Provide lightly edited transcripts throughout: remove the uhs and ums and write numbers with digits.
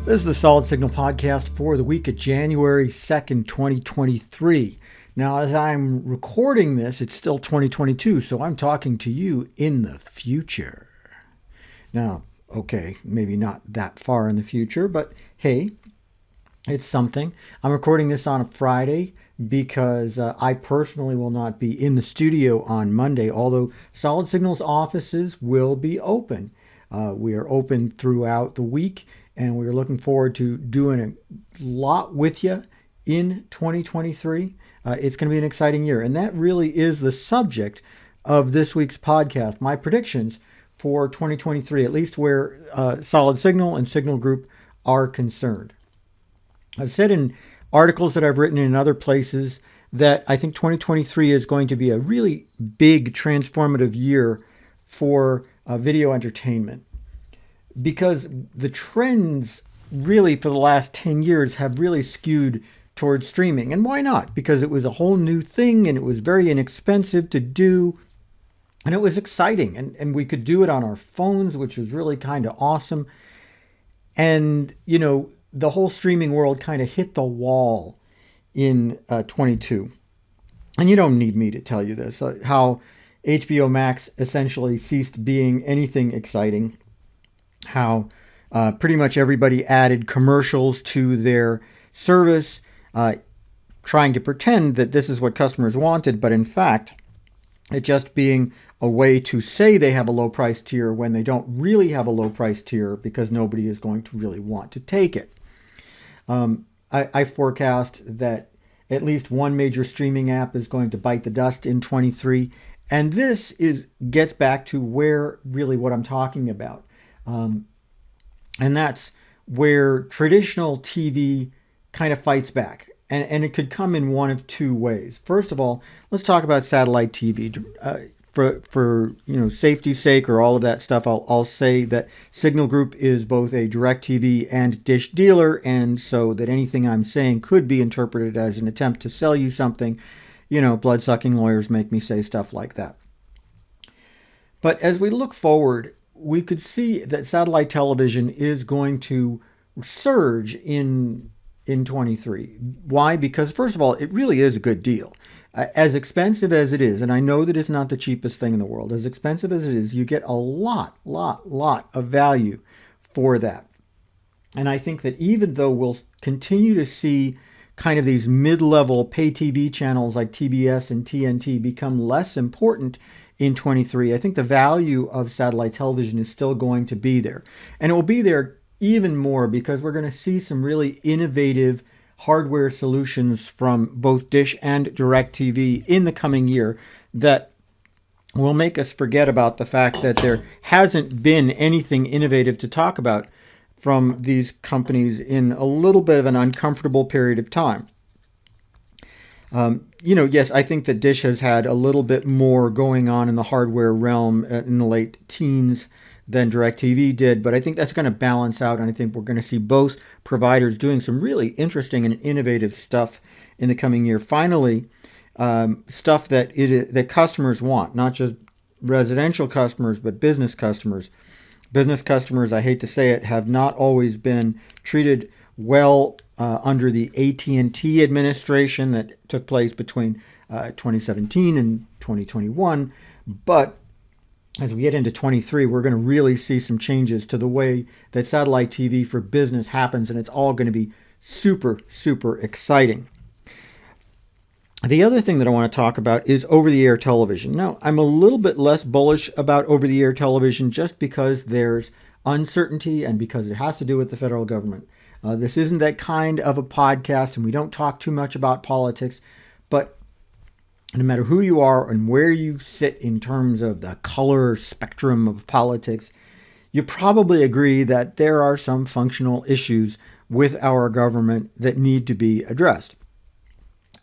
This is the Solid Signal podcast for the week of January 2nd, 2023. Now, as I'm recording this, it's still 2022, so I'm talking to you in the future. Now, okay, maybe not that far in the future, but hey, it's something. I'm recording this on a Friday because I personally will not be in the studio on Monday, although Solid Signal's offices will be open. We are open throughout the week, and we're looking forward to doing a lot with you in 2023. It's going to be an exciting year, and that really is the subject of this week's podcast. My predictions for 2023, at least where Solid Signal and Signal Group are concerned. I've said in articles that I've written in other places that I think 2023 is going to be a really big transformative year for video entertainment, because the trends really for the last 10 years have really skewed towards streaming. And why not? Because it was a whole new thing, and it was very inexpensive to do, and it was exciting, and we could do it on our phones, which was really kind of awesome. And, you know, the whole streaming world kind of hit the wall in 22. And you don't need me to tell you this, how HBO Max essentially ceased being anything exciting, how pretty much everybody added commercials to their service, trying to pretend that this is what customers wanted, but in fact, it just being a way to say they have a low price tier when they don't really have a low price tier because nobody is going to really want to take it. I forecast that at least one major streaming app is going to bite the dust in 23. And this gets back to where really what I'm talking about. And that's where traditional TV kind of fights back. And it could come in one of two ways. First of all, let's talk about satellite TV. For safety's sake or all of that stuff, I'll say that Signal Group is both a DirecTV and Dish dealer, and so that anything I'm saying could be interpreted as an attempt to sell you something. You know, blood-sucking lawyers make me say stuff like that. But as we look forward, we could see that satellite television is going to surge in 23. Why? Because first of all, it really is a good deal. As expensive as it is, and I know that it's not the cheapest thing in the world, as expensive as it is, you get a lot of value for that. And I think that even though we'll continue to see kind of these mid-level pay TV channels like TBS and TNT become less important in 23, I think the value of satellite television is still going to be there. And it will be there even more because we're going to see some really innovative hardware solutions from both Dish and DirecTV in the coming year that will make us forget about the fact that there hasn't been anything innovative to talk about from these companies in a little bit of an uncomfortable period of time. Yes, I think that Dish has had a little bit more going on in the hardware realm in the late teens than DirecTV did, but I think that's going to balance out, and I think we're going to see both providers doing some really interesting and innovative stuff in the coming year. Finally, stuff that customers want, not just residential customers, but business customers. Business customers, I hate to say it, have not always been treated well under the AT&T administration that took place between 2017 and 2021, but as we get into 23, we're going to really see some changes to the way that satellite TV for business happens, and it's all going to be super, super exciting. The other thing that I want to talk about is over-the-air television. Now, I'm a little bit less bullish about over-the-air television just because there's uncertainty and because it has to do with the federal government. This isn't that kind of a podcast, and we don't talk too much about politics, but no matter who you are and where you sit in terms of the color spectrum of politics, you probably agree that there are some functional issues with our government that need to be addressed.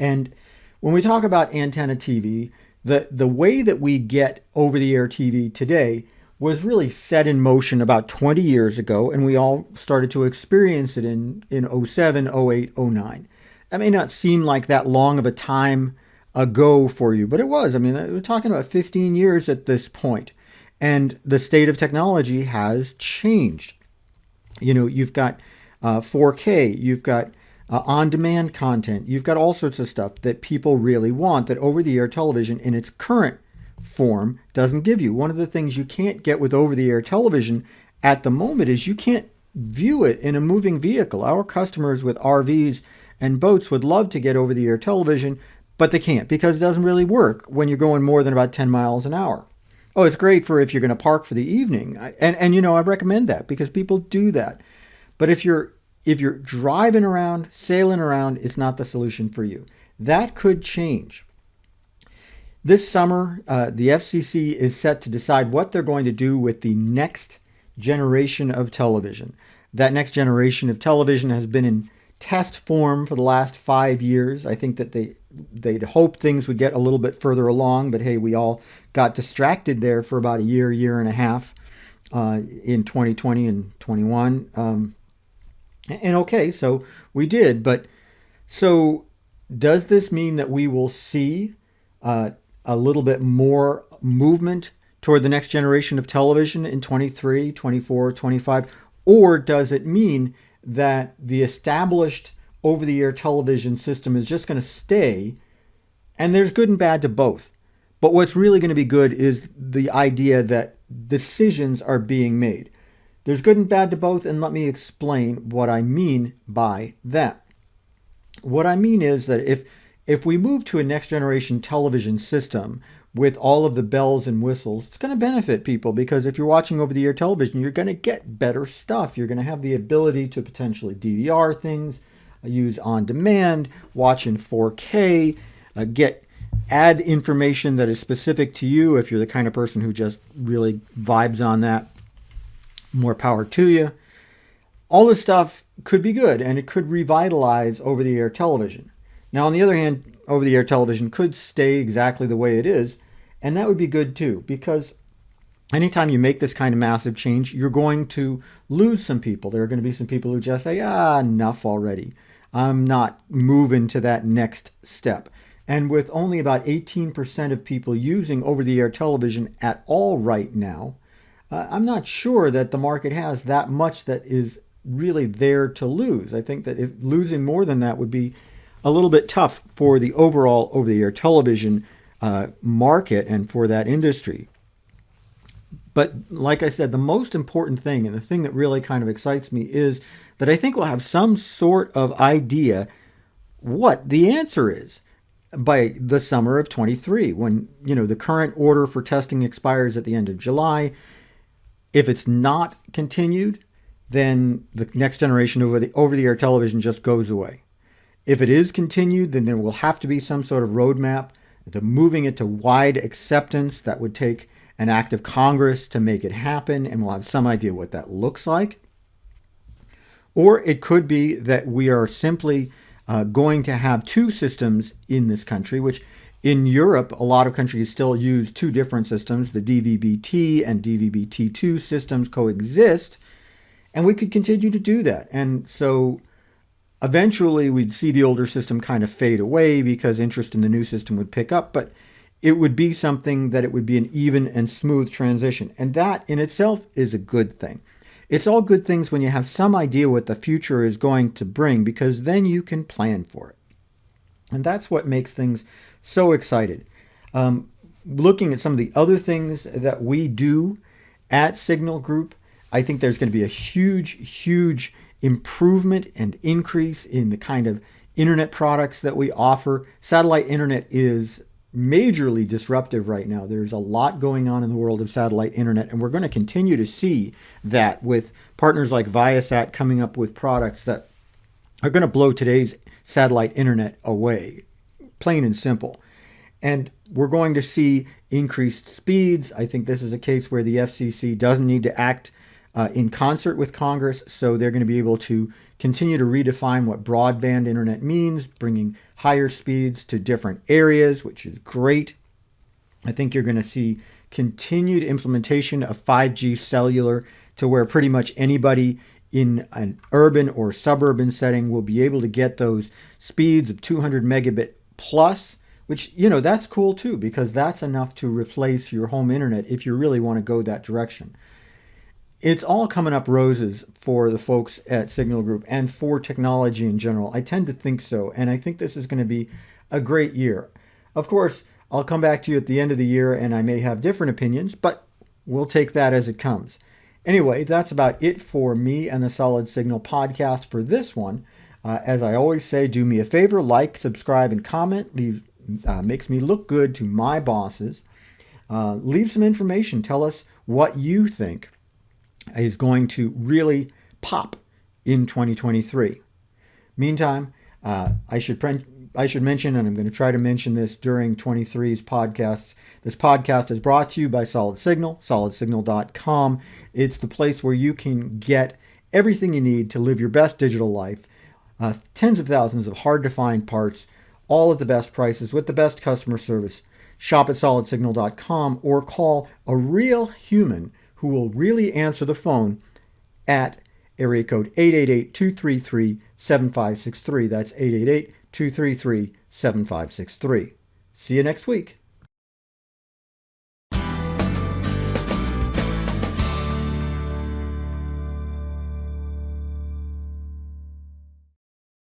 And when we talk about antenna TV, the way that we get over-the-air TV today was really set in motion about 20 years ago, and we all started to experience it in 07, 08, 09. That may not seem like that long of a time ago for you, but it was. I mean, we're talking about 15 years at this point, and the state of technology has changed. You know, you've got 4K, you've got on-demand content, you've got all sorts of stuff that people really want that over-the-air television in its current form doesn't give you. One of the things you can't get with over-the-air television at the moment is you can't view it in a moving vehicle. Our customers with RVs and boats would love to get over-the-air television, but they can't because it doesn't really work when you're going more than about 10 miles an hour. Oh, it's great for if you're going to park for the evening. And you know, I recommend that because people do that. But if you're driving around, sailing around, it's not the solution for you. That could change. This summer, the FCC is set to decide what they're going to do with the next generation of television. That next generation of television has been in test form for the last 5 years. I think that they'd hoped things would get a little bit further along, but hey, we all got distracted there for about a year and a half in 2020 and 21. And okay, so we did. But so does this mean that we will see a little bit more movement toward the next generation of television in 23, 24, 25? Or does it mean that the established over-the-air television system is just going to stay, and there's good and bad to both? But what's really going to be good is the idea that decisions are being made. There's good and bad to both, and let me explain what I mean by that. What I mean is that if we move to a next generation television system with all of the bells and whistles, it's going to benefit people because if you're watching over-the-air television, you're going to get better stuff. You're going to have the ability to potentially DVR things, use on demand, watch in 4K, add information that is specific to you if you're the kind of person who just really vibes on that. More power to you. All this stuff could be good and it could revitalize over-the-air television. Now, on the other hand, over-the-air television could stay exactly the way it is, and that would be good too, because anytime you make this kind of massive change, you're going to lose some people. There are going to be some people who just say, enough already. I'm not moving to that next step. And with only about 18% of people using over-the-air television at all right now, I'm not sure that the market has that much that is really there to lose. I think that if losing more than that would be a little bit tough for the overall over-the-air television market and for that industry. But like I said, the most important thing and the thing that really kind of excites me is that I think we'll have some sort of idea what the answer is by the summer of 23, when the current order for testing expires at the end of July. If it's not continued, then the next generation over-the-air television just goes away. If it is continued, then there will have to be some sort of roadmap to moving it to wide acceptance. That would take an act of Congress to make it happen, and we'll have some idea what that looks like. Or it could be that we are simply going to have two systems in this country, which in Europe, a lot of countries still use two different systems. The DVB-T and DVB-T2 systems coexist, and we could continue to do that. And so eventually we'd see the older system kind of fade away because interest in the new system would pick up, but it would be something that it would be an even and smooth transition. And that in itself is a good thing. It's all good things when you have some idea what the future is going to bring, because then you can plan for it. And that's what makes things so excited. Looking at some of the other things that we do at Signal Group, I think there's going to be a huge improvement and increase in the kind of internet products that we offer. Satellite internet is majorly disruptive right now. There's a lot going on in the world of satellite internet, and we're going to continue to see that with partners like Viasat coming up with products that are going to blow today's satellite internet away, plain and simple. And we're going to see increased speeds. I think this is a case where the FCC doesn't need to act in concert with Congress, so they're going to be able to continue to redefine what broadband internet means, bringing higher speeds to different areas, which is great. I think you're going to see continued implementation of 5G cellular to where pretty much anybody in an urban or suburban setting will be able to get those speeds of 200 megabit plus, which, that's cool too, because that's enough to replace your home internet if you really want to go that direction. it's all coming up roses for the folks at Signal Group and for technology in general. I tend to think so, and I think this is going to be a great year. Of course, I'll come back to you at the end of the year and I may have different opinions, but we'll take that as it comes. Anyway, that's about it for me and the Solid Signal podcast for this one. As I always say, do me a favor, like, subscribe, and comment. Makes me look good to my bosses. Leave some information. Tell us what you think is going to really pop in 2023. Meantime, I should mention, and I'm going to try to mention this during 23's podcasts, this podcast is brought to you by Solid Signal, solidsignal.com. It's the place where you can get everything you need to live your best digital life. Tens of thousands of hard-to-find parts, all at the best prices with the best customer service. Shop at solidsignal.com or call a real human who will really answer the phone at area code 888-233-7563. That's 888-233-7563. See you next week.